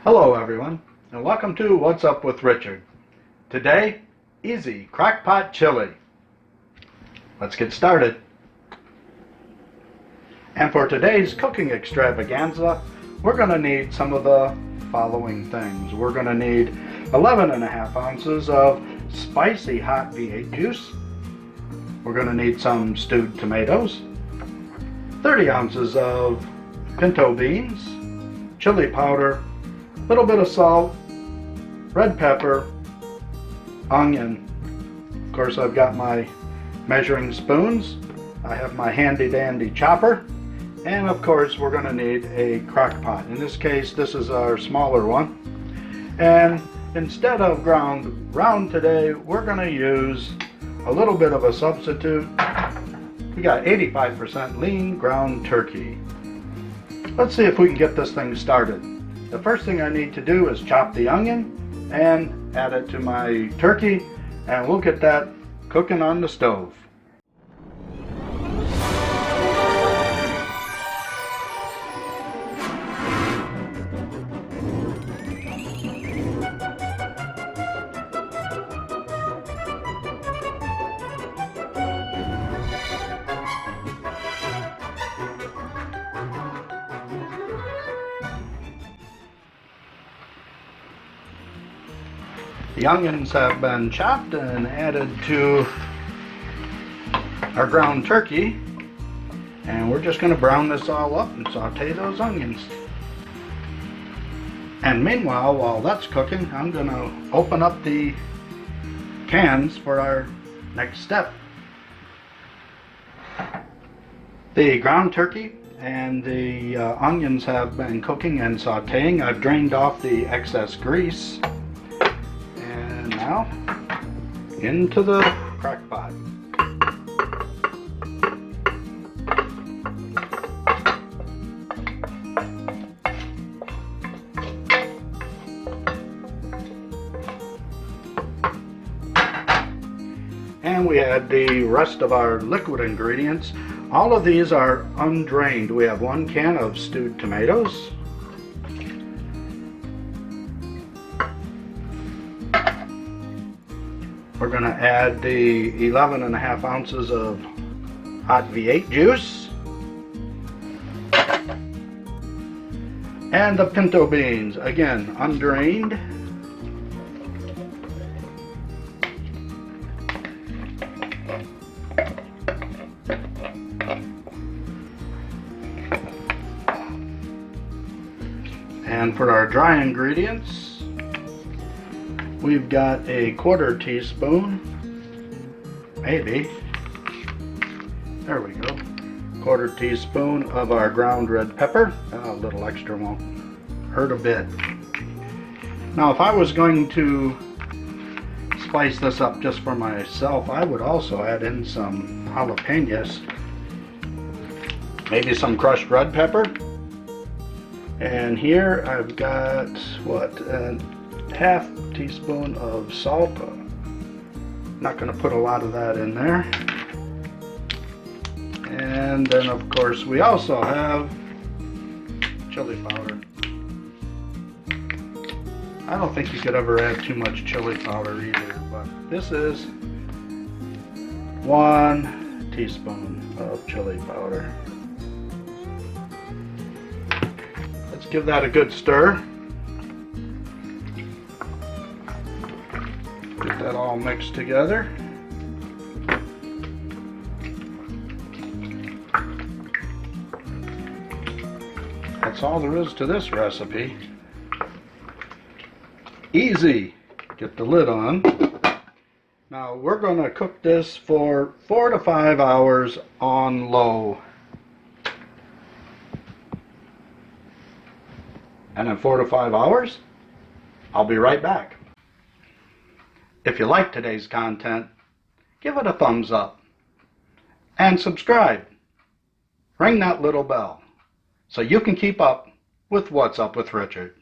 Hello everyone, and welcome to What's Up with Richard. Today, easy crockpot chili. Let's get started. And for today's cooking extravaganza, we're going to need some of the following things. We're going to need 11.5 ounces of spicy hot V8 juice. We're going to need some stewed tomatoes, 30 ounces of pinto beans, chili powder, a little bit of salt, red pepper, onion. Of course, I've got my measuring spoons. I have my handy dandy chopper. And of course, we're going to need a crock pot. In this case, this is our smaller one. And instead of ground round today, we're going to use a little bit of a substitute. We got 85% lean ground turkey. Let's see if we can get this thing started. The first thing I need to do is chop the onion and add it to my turkey, and we'll get that cooking on the stove. The onions have been chopped and added to our ground turkey, and we're just going to brown this all up and saute those onions. And meanwhile, while that's cooking, I'm going to open up the cans for our next step. The ground turkey and the onions have been cooking and sauteing. I've drained off the excess grease. Now, into the crock pot. And we add the rest of our liquid ingredients. All of these are undrained. We have 1 can of stewed tomatoes. We're going to add the 11.5 ounces of hot V8 juice and the pinto beans, again undrained. And for our dry ingredients, we've got a 1/4 teaspoon, maybe, there we go, 1/4 teaspoon of our ground red pepper. A little extra won't hurt a bit. Now if I was going to spice this up just for myself, I would also add in some jalapenos, maybe some crushed red pepper. And here I've got, what, 1/2 teaspoon of salt. Not going to put a lot of that in there. And then of course we also have chili powder. I don't think you could ever add too much chili powder either, but this is 1 teaspoon of chili powder. Let's give that a good stir. Get that all mixed together. That's all there is to this recipe. Easy. Get the lid on. Now we're going to cook this for 4 to 5 hours on low. And in 4 to 5 hours, I'll be right back. If you like today's content, give it a thumbs up and subscribe. Ring that little bell so you can keep up with What's Up with Richard.